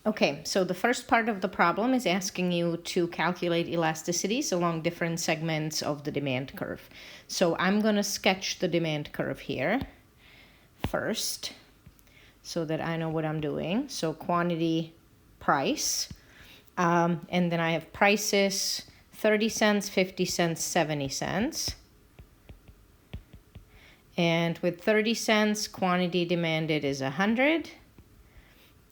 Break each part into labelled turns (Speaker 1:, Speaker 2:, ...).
Speaker 1: Okay, so the first part of the problem is asking you to calculate elasticities along different segments of the demand curve. So I'm going to sketch the demand curve here first so that I know what I'm doing. So quantity, price, and then I have prices, 30 cents, 50 cents, 70 cents. And with 30 cents, quantity demanded is 100.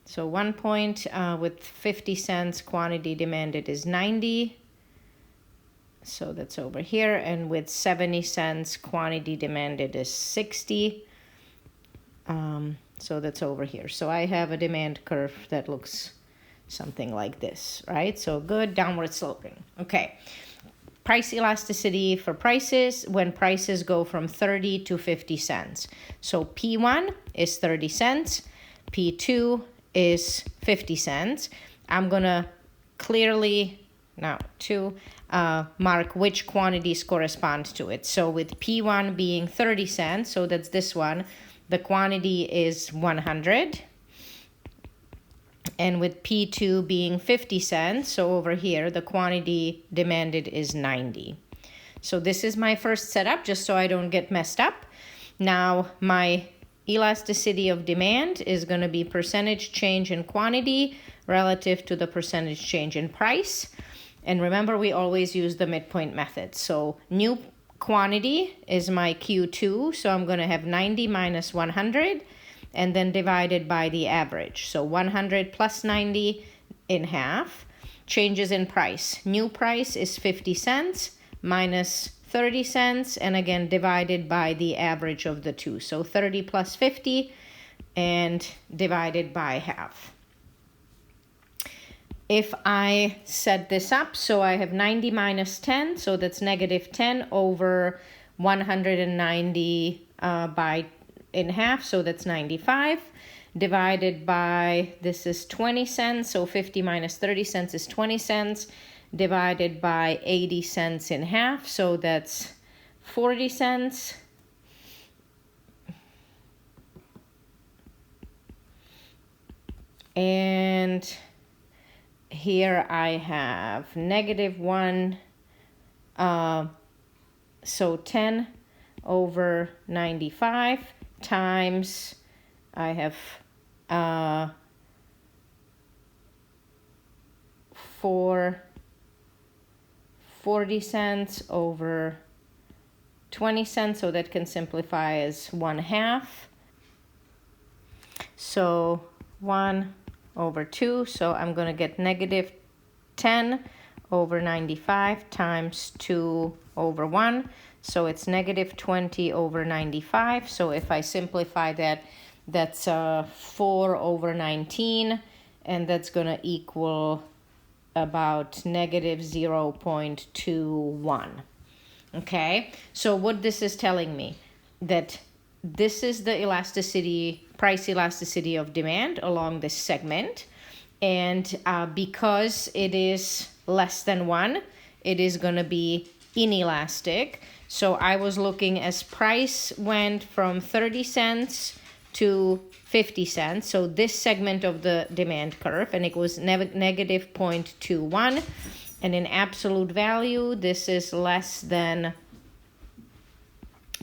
Speaker 1: So 1 point, with 50 cents, quantity demanded is 90. So that's over here. And with 70 cents, quantity demanded is 60. So that's over here. So I have a demand curve that looks something like this, right? So good, downward sloping. Okay. Price elasticity for prices when prices go from 30 to 50 cents. So P1 is 30 cents. P2 is 50 cents. I'm going to clearly mark which quantities correspond to it. So with P1 being 30 cents, so that's this one, the quantity is 100. And with P2 being 50 cents, so over here, the quantity demanded is 90. So this is my first setup, just so I don't get messed up. Now, my elasticity of demand is going to be percentage change in quantity relative to the percentage change in price. And remember, we always use the midpoint method. So new quantity is my Q2, so I'm going to have 90 minus 100. And then divided by the average. So 100 plus 90 in half. Changes in price. New price is 50 cents minus 30 cents. And again, divided by the average of the two. So 30 plus 50 and divided by half. If I set this up, so I have 90 minus 10. So that's negative 10 over 190 by in half, so that's 95, divided by, this is 20 cents, so 50 minus 30 cents is 20 cents, divided by 80 cents in half, so that's 40 cents. And here I have negative 1, so 10 over 95. Times I have 40 cents over 20 cents, so that can simplify as 1/2. So 1 over 2, so I'm going to get negative 10 over 95 times 2 over 1. So it's negative 20 over 95. So if I simplify that, that's 4 over 19. And that's going to equal about negative 0.21. Okay, so what this is telling me, that this is the elasticity, price elasticity of demand along this segment. And because it is less than 1, it is going to be inelastic. So I was looking as price went from 30 cents to 50 cents. So this segment of the demand curve, and it was negative 0.21. And in absolute value, this is less than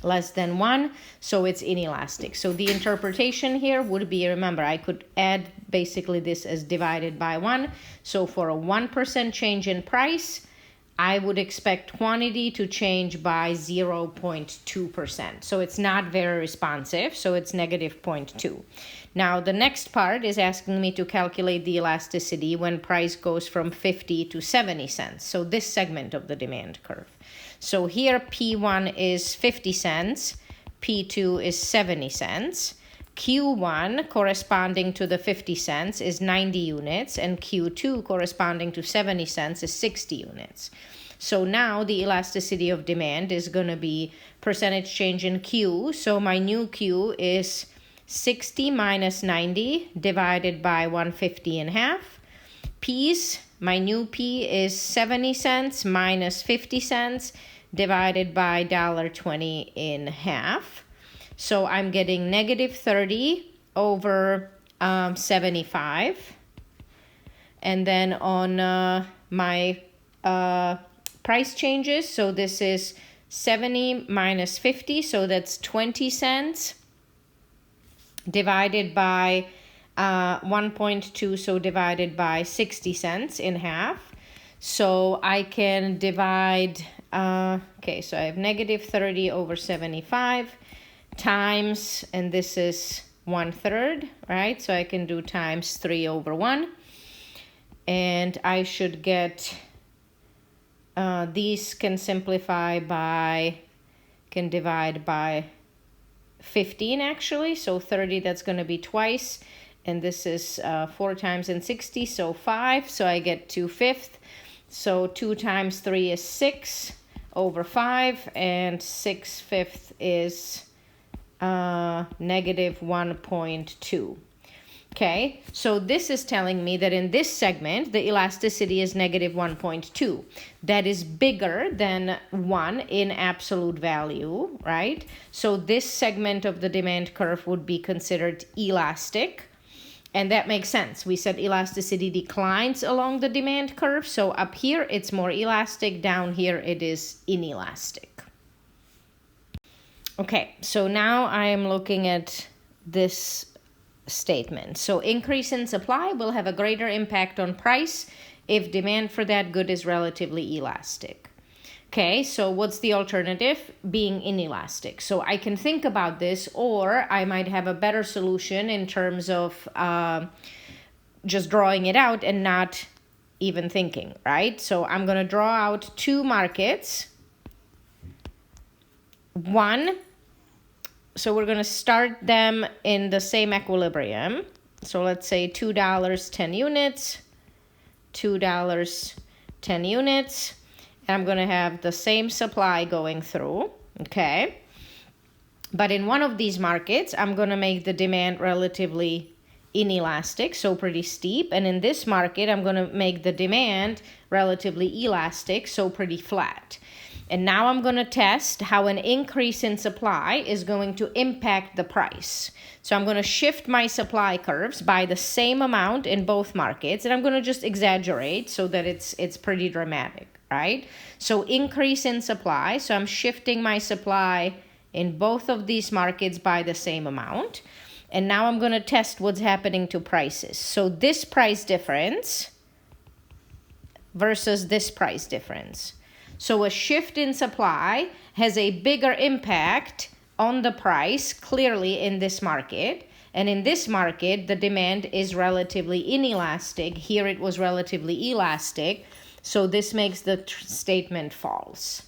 Speaker 1: 1, so it's inelastic. So the interpretation here would be, remember, I could add basically this as divided by 1. So for a 1% change in price, I would expect quantity to change by 0.2%. So it's not very responsive, so it's negative 0.2. Now the next part is asking me to calculate the elasticity when price goes from 50 to 70 cents. So this segment of the demand curve. So here P1 is 50 cents, P2 is 70 cents. Q1 corresponding to the 50 cents is 90 units, and Q2 corresponding to 70 cents is 60 units. So now the elasticity of demand is going to be percentage change in Q. So my new Q is 60 minus 90 divided by 150 in half. P's, my new P is 70 cents minus 50 cents divided by $1.20 in half. So I'm getting negative 30 over 75. And then on my price changes, so this is 70 minus 50, so that's 20 cents divided by 1.2, so divided by 60 cents in half. So I can divide, okay, so I have negative 30 over 75 times, and this is 1/3, right? So I can do times 3 over 1. And I should get, these can simplify by, can divide by 15 actually. So 30, that's going to be twice. And this is 4 times and 60, so 5. So I get 2/5. So 2 times 3 is 6 over 5. And 6/5 is negative 1.2. Okay, so this is telling me that in this segment, the elasticity is negative 1.2. That is bigger than 1 in absolute value, right? So this segment of the demand curve would be considered elastic. And that makes sense. We said elasticity declines along the demand curve. So up here, it's more elastic. Down here, it is inelastic. Okay, so now I am looking at this statement. So increase in supply will have a greater impact on price if demand for that good is relatively elastic. Okay, so what's the alternative? Being inelastic. So I can think about this, or I might have a better solution in terms of just drawing it out and not even thinking, right? So I'm going to draw out 2 markets. One, so we're going to start them in the same equilibrium. So let's say $2, 10 units, $2, 10 units. I'm going to have the same supply going through, okay? But in one of these markets, I'm going to make the demand relatively inelastic, so pretty steep. And in this market, I'm going to make the demand relatively elastic, so pretty flat. And now I'm going to test how an increase in supply is going to impact the price. So I'm going to shift my supply curves by the same amount in both markets, and I'm going to just exaggerate so that it's pretty dramatic, right? So increase in supply, so I'm shifting my supply in both of these markets by the same amount. And now I'm going to test what's happening to prices. So this price difference versus this price difference. So a shift in supply has a bigger impact on the price clearly in this market. And in this market, the demand is relatively inelastic. Here it was relatively elastic. So this makes the statement false.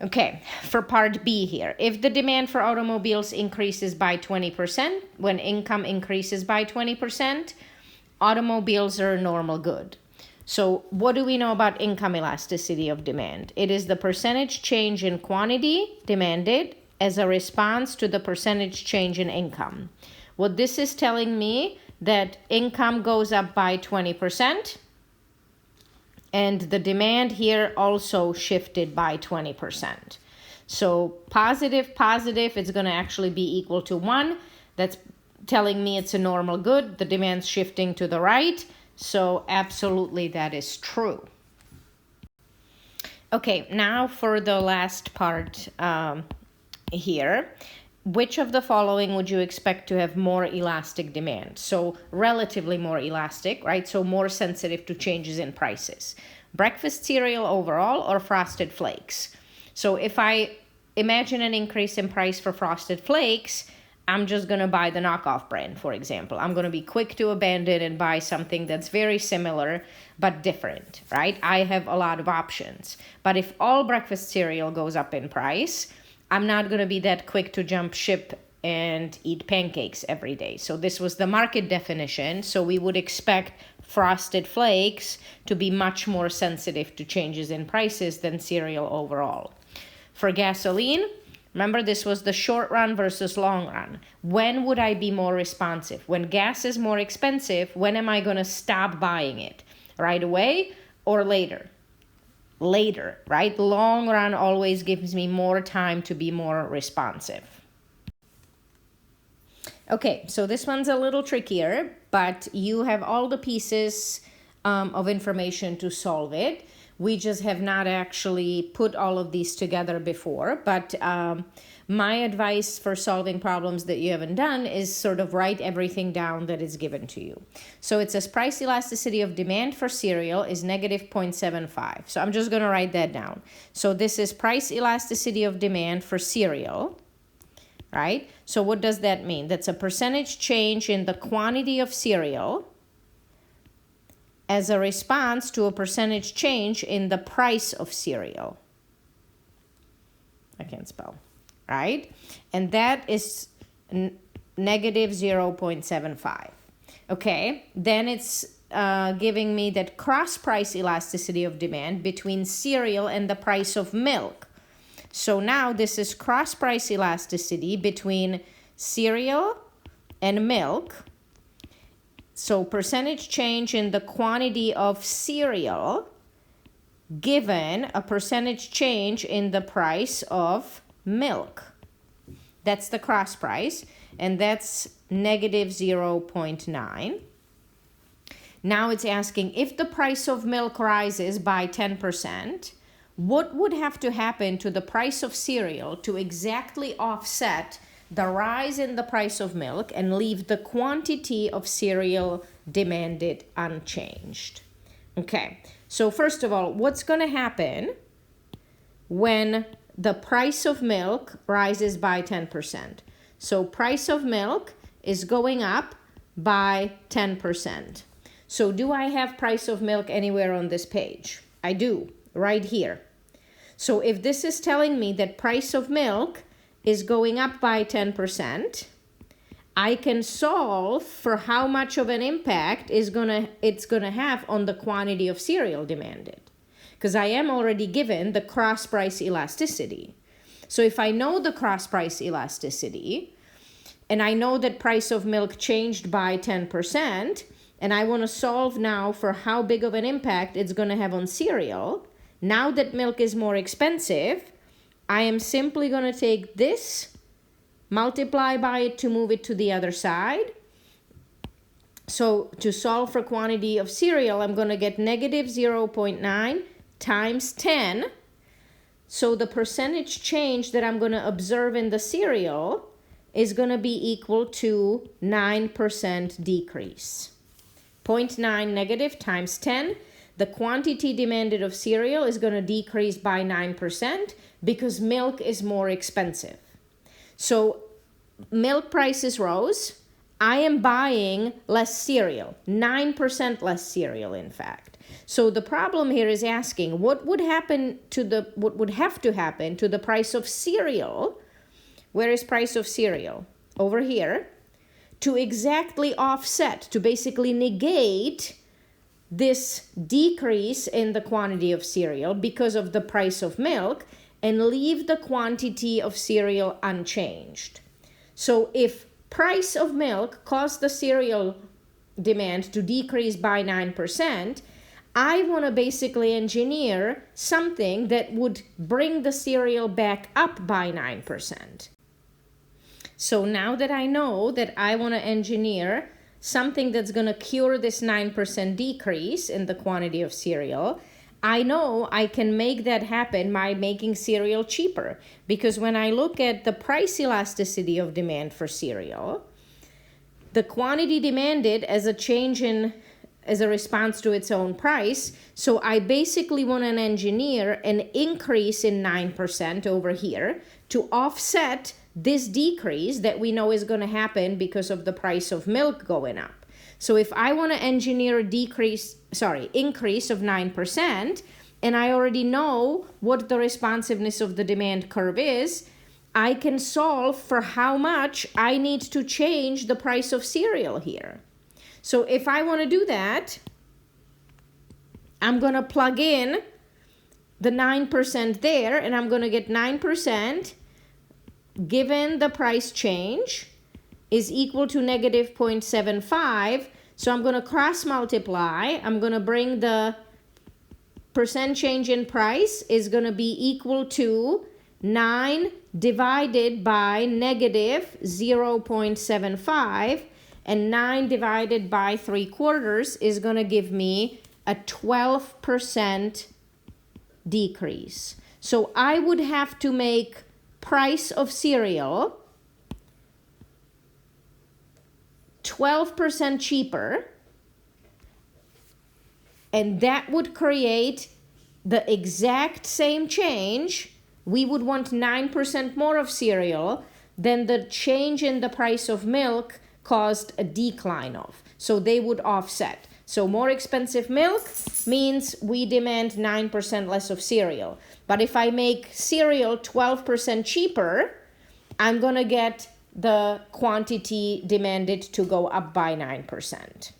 Speaker 1: Okay, for part B here. If the demand for automobiles increases by 20%, when income increases by 20%, automobiles are a normal good. So what do we know about income elasticity of demand? It is the percentage change in quantity demanded as a response to the percentage change in income. What this is telling me that income goes up by 20%, and the demand here also shifted by 20%. So positive, it's going to actually be equal to 1. That's telling me it's a normal good. The demand's shifting to the right. So absolutely that is true. Okay, now for the last part here. Which of the following would you expect to have more elastic demand? So relatively more elastic, right? So more sensitive to changes in prices. Breakfast cereal overall or Frosted Flakes? So if I imagine an increase in price for Frosted Flakes, I'm just going to buy the knockoff brand, for example. I'm going to be quick to abandon and buy something that's very similar but different, right? I have a lot of options. But if all breakfast cereal goes up in price, I'm not going to be that quick to jump ship and eat pancakes every day. So this was the market definition. So we would expect Frosted Flakes to be much more sensitive to changes in prices than cereal overall. For gasoline, remember, this was the short run versus long run. When would I be more responsive? When gas is more expensive, when am I going to stop buying it? Right away or later? Later, right? Long run always gives me more time to be more responsive. Okay, so this one's a little trickier, but you have all the pieces of information to solve it. We just have not actually put all of these together before, but my advice for solving problems that you haven't done is sort of write everything down that is given to you. So it says price elasticity of demand for cereal is negative 0.75. So I'm just going to write that down. So this is price elasticity of demand for cereal, right? So what does that mean? That's a percentage change in the quantity of cereal as a response to a percentage change in the price of cereal. I can't spell. Right? And that is negative 0.75. Okay, then it's giving me that cross price elasticity of demand between cereal and the price of milk. So now this is cross price elasticity between cereal and milk. So percentage change in the quantity of cereal given a percentage change in the price of milk. That's the cross price, and that's negative 0.9. Now it's asking if the price of milk rises by 10%, what would have to happen to the price of cereal to exactly offset the rise in the price of milk and leave the quantity of cereal demanded unchanged? Okay, so first of all, what's going to happen when the price of milk rises by 10%? So price of milk is going up by 10%. So do I have price of milk anywhere on this page? I do, right here. So if this is telling me that price of milk is going up by 10%, I can solve for how much of an impact it's gonna have on the quantity of cereal demanded, because I am already given the cross price elasticity. So if I know the cross price elasticity, and I know that price of milk changed by 10%, and I want to solve now for how big of an impact it's going to have on cereal, now that milk is more expensive, I am simply going to take this, multiply by it to move it to the other side. So to solve for quantity of cereal, I'm going to get negative 0.9 times 10. So the percentage change that I'm going to observe in the cereal is going to be equal to 9% decrease. 0.9 negative times 10. The quantity demanded of cereal is going to decrease by 9% because milk is more expensive. So milk prices rose. I am buying less cereal, 9% less cereal, in fact. So the problem here is asking what would have to happen to the price of cereal? Where is price of cereal? Over here. To exactly offset, to basically negate this decrease in the quantity of cereal because of the price of milk and leave the quantity of cereal unchanged. So if price of milk caused the cereal demand to decrease by 9%, I want to basically engineer something that would bring the cereal back up by 9%. So now that I know that I want to engineer something that's going to cure this 9% decrease in the quantity of cereal, I know I can make that happen by making cereal cheaper. Because when I look at the price elasticity of demand for cereal, the quantity demanded as a response to its own price, so I basically want to engineer an increase in 9% over here to offset this decrease that we know is going to happen because of the price of milk going up. So if I want to engineer a increase of 9%, and I already know what the responsiveness of the demand curve is, I can solve for how much I need to change the price of cereal here. So if I want to do that, I'm going to plug in the 9% there, and I'm going to get 9% given the price change is equal to negative 0.75. So I'm going to cross multiply. I'm going to bring the percent change in price is going to be equal to 9 divided by negative 0.75, and 9 divided by 3/4 is going to give me a 12% decrease. So I would have to make price of cereal 12% cheaper, and that would create the exact same change. We would want 9% more of cereal than the change in the price of milk caused a decline of. So they would offset. So more expensive milk means we demand 9% less of cereal. But if I make cereal 12% cheaper, I'm going to get the quantity demanded to go up by 9%.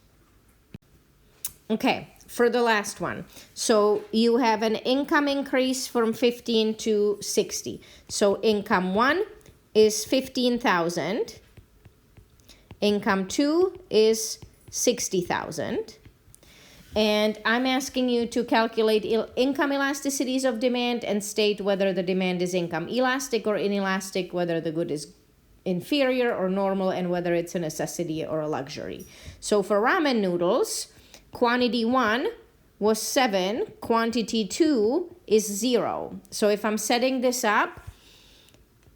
Speaker 1: Okay, for the last one. So you have an income increase from 15 to 60. So income 1 is 15,000. Income 2 is 60,000. And I'm asking you to calculate income elasticities of demand and state whether the demand is income elastic or inelastic, whether the good is inferior or normal, and whether it's a necessity or a luxury. So for ramen noodles, quantity 1 was 7, quantity 2 is 0. So if I'm setting this up,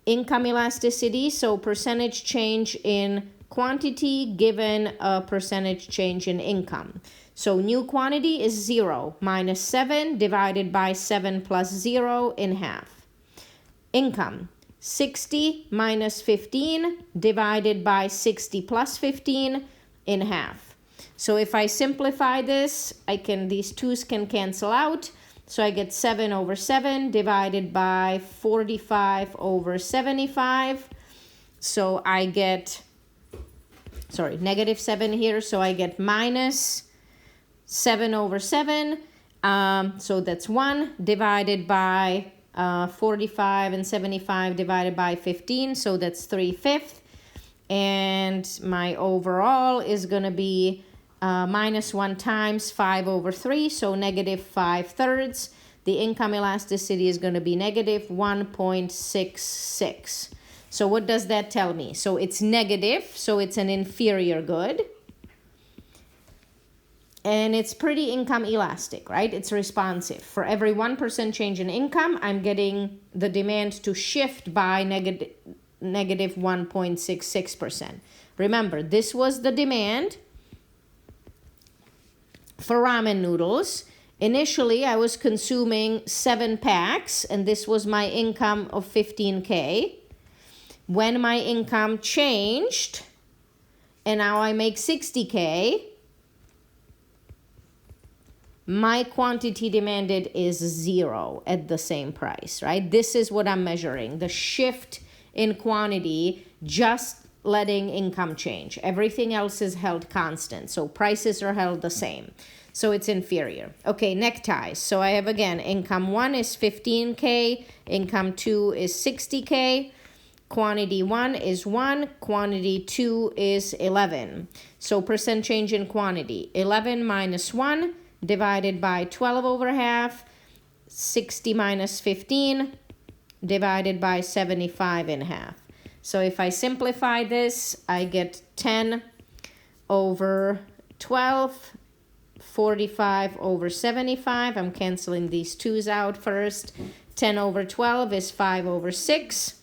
Speaker 1: income elasticity, so percentage change in quantity given a percentage change in income. So new quantity is 0 minus 7 divided by 7 plus 0 in half. Income, 60 minus 15 divided by 60 plus 15 in half. So if I simplify this, these 2's can cancel out. So I get 7 over 7 divided by 45 over 75. So I get, negative 7 here. So I get minus 7 over 7. So that's 1 divided by 45 and 75 divided by 15. So that's 3/5. And my overall is going to be minus 1 times 5 over 3, so negative 5/3. The income elasticity is going to be negative 1.66. So what does that tell me? So it's negative, so it's an inferior good. And it's pretty income elastic, right? It's responsive. For every 1% change in income, I'm getting the demand to shift by negative 1.66%. Remember, this was the demand for ramen noodles. Initially, I was consuming 7 packs, and this was my income of 15K. When my income changed, and now I make 60K, my quantity demanded is 0 at the same price, right? This is what I'm measuring, the shift in quantity, just letting income change. Everything else is held constant, so prices are held the same. So it's inferior. Okay, neckties. So I have, again, income 1 is 15K, income 2 is 60K, quantity 1 is 1, quantity 2 is 11. So percent change in quantity, 11 minus 1 divided by 12 over half, 60 minus 15 divided by 75 in half. So if I simplify this, I get 10 over 12, 45 over 75. I'm canceling these 2's out first. 10 over 12 is 5 over 6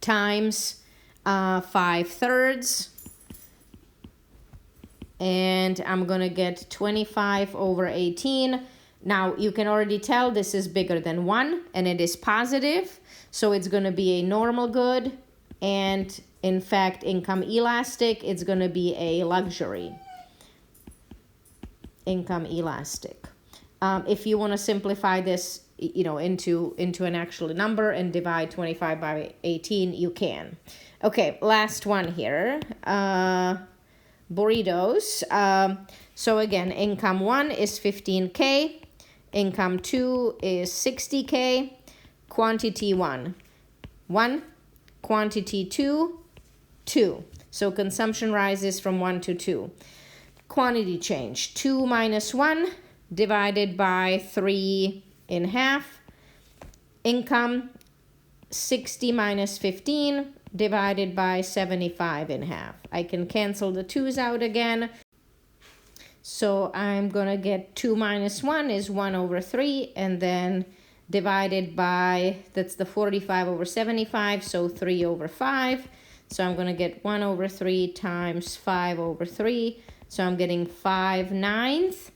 Speaker 1: times 5/3. And I'm going to get 25 over 18. Now, you can already tell this is bigger than 1, and it is positive. So it's going to be a normal good. And, in fact, income elastic, it's going to be a luxury. Income elastic. If you want to simplify this, into an actual number and divide 25 by 18, you can. Okay, last one here. Burritos. So again, income 1 is 15K, income 2 is 60K, quantity 1, quantity 2, 2. So consumption rises from 1 to 2. Quantity change, 2 minus 1 divided by 3 in half. Income 60 minus 15 divided by 75 in half. I can cancel the 2's out again. So I'm going to get 2 minus 1 is 1 over 3, and then divided by, that's the 45 over 75, so 3 over 5. So I'm going to get 1 over 3 times 5 over 3. So I'm getting 5/9,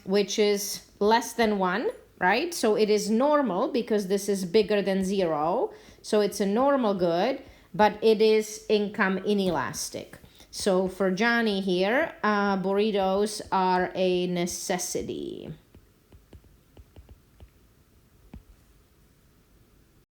Speaker 1: which is less than 1, right? So it is normal because this is bigger than 0. So it's a normal good, but it is income inelastic. So for Johnny here, burritos are a necessity.